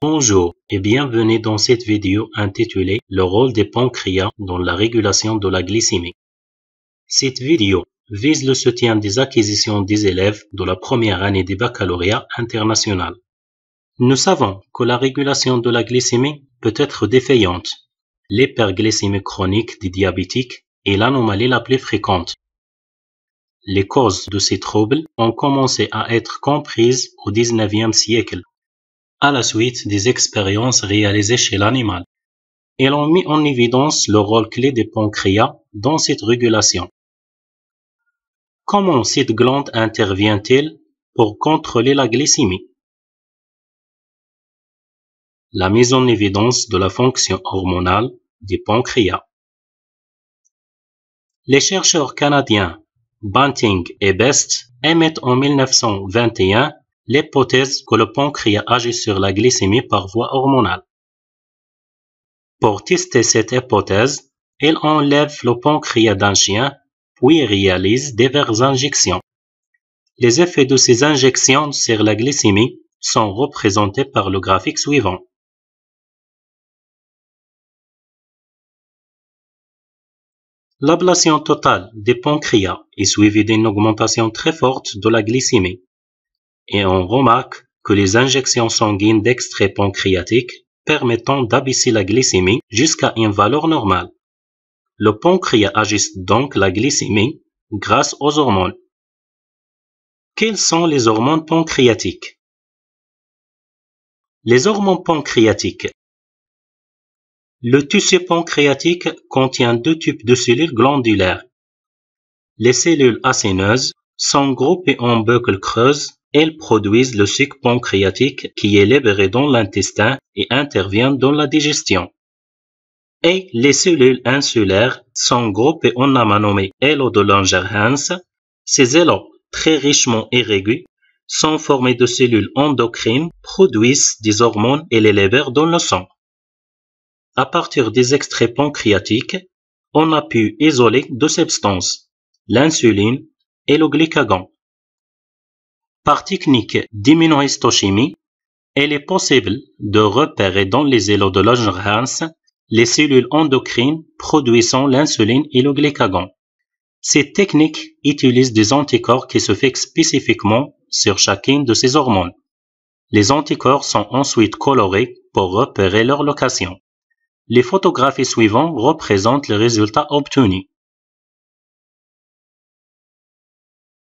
Bonjour et bienvenue dans cette vidéo intitulée « Le rôle des pancréas dans la régulation de la glycémie ». Cette vidéo vise le soutien des acquisitions des élèves de la première année des baccalauréats international. Nous savons que la régulation de la glycémie peut être défaillante. L'hyperglycémie chronique des diabétiques est l'anomalie la plus fréquente. Les causes de ces troubles ont commencé à être comprises au XIXe siècle, à la suite des expériences réalisées chez l'animal. Elles ont mis en évidence le rôle clé des pancréas dans cette régulation. Comment cette glande intervient-elle pour contrôler la glycémie? La mise en évidence de la fonction hormonale des pancréas. Les chercheurs canadiens Banting et Best émettent en 1921 l'hypothèse que le pancréas agit sur la glycémie par voie hormonale. Pour tester cette hypothèse, ils enlèvent le pancréas d'un chien puis réalisent diverses injections. Les effets de ces injections sur la glycémie sont représentés par le graphique suivant. L'ablation totale des pancréas est suivie d'une augmentation très forte de la glycémie, et on remarque que les injections sanguines d'extrait pancréatique permettent d'abaisser la glycémie jusqu'à une valeur normale. Le pancréas ajuste donc la glycémie grâce aux hormones. Quelles sont les hormones pancréatiques? Les hormones pancréatiques. Le tissu pancréatique contient deux types de cellules glandulaires. Les cellules acéneuses sont groupées en boucles creuses. Elles produisent le sucre pancréatique qui est libéré dans l'intestin et intervient dans la digestion. Et les cellules insulaires sont groupées en amas nommés îlots de Langerhans. Ces îlots, très richement irréguliers, sont formés de cellules endocrines, produisent des hormones et les libèrent dans le sang. À partir des extraits pancréatiques, on a pu isoler deux substances, l'insuline et le glucagon. Par technique d'immunohistochimie, il est possible de repérer dans les îlots de Langerhans les cellules endocrines produisant l'insuline et le glucagon. Cette technique utilise des anticorps qui se fixent spécifiquement sur chacune de ces hormones. Les anticorps sont ensuite colorés pour repérer leur location. Les photographies suivantes représentent les résultats obtenus.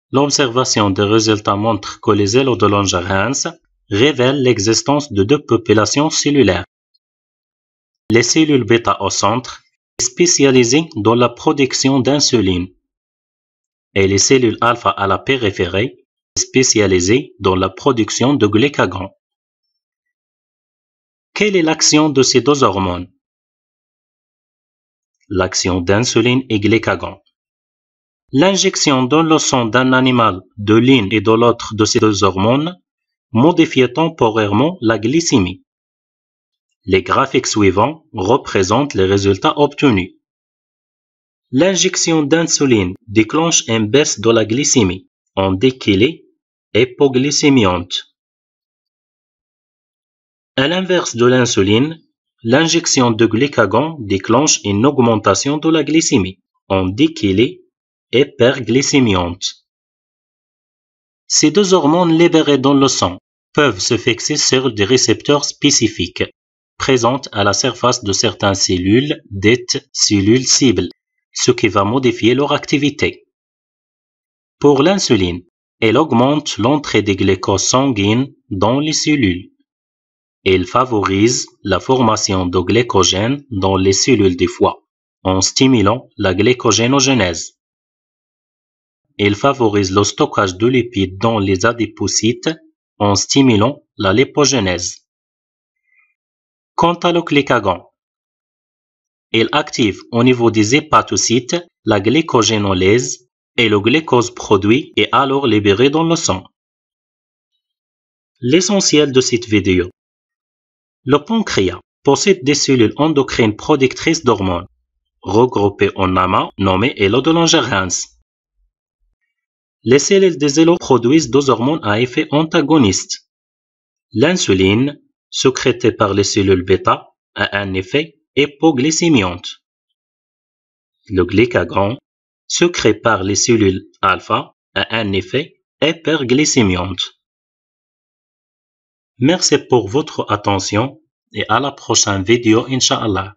L'observation des résultats montre que les îlots de Langerhans révèlent l'existence de deux populations cellulaires. Les cellules bêta au centre, spécialisées dans la production d'insuline, et les cellules alpha à la périphérie, spécialisées dans la production de glucagon. Quelle est l'action de ces deux hormones? L'action d'insuline et glucagon. L'injection dans le sang d'un animal de l'une et de l'autre de ces deux hormones modifie temporairement la glycémie. Les graphiques suivants représentent les résultats obtenus. L'injection d'insuline déclenche une baisse de la glycémie, on dit qu'elle est hypoglycémiante. À l'inverse de l'insuline, l'injection de glucagon déclenche une augmentation de la glycémie, on dit qu'elle est hyperglycémiante. Ces deux hormones libérées dans le sang peuvent se fixer sur des récepteurs spécifiques, présents à la surface de certaines cellules, dites cellules cibles, ce qui va modifier leur activité. Pour l'insuline, elle augmente l'entrée des glucoses sanguines dans les cellules. Elle favorise la formation de glycogène dans les cellules du foie, en stimulant la glycogénogenèse. Elle favorise le stockage de lipides dans les adipocètes en stimulant la lipogénèse. Quant à le glucagon, elle active au niveau des hépatocytes la glycogénolyse et le glucose produit est alors libéré dans le sang. L'essentiel de cette vidéo. Le pancréas possède des cellules endocrines productrices d'hormones, regroupées en amas nommés îlots de Langerhans. Les cellules des îlots produisent deux hormones à effet antagoniste, l'insuline sécrété par les cellules bêta, a un effet hypoglycémiante. Le glucagon, sécrété par les cellules alpha, a un effet hyperglycémiante. Merci pour votre attention et à la prochaine vidéo, Inch'Allah.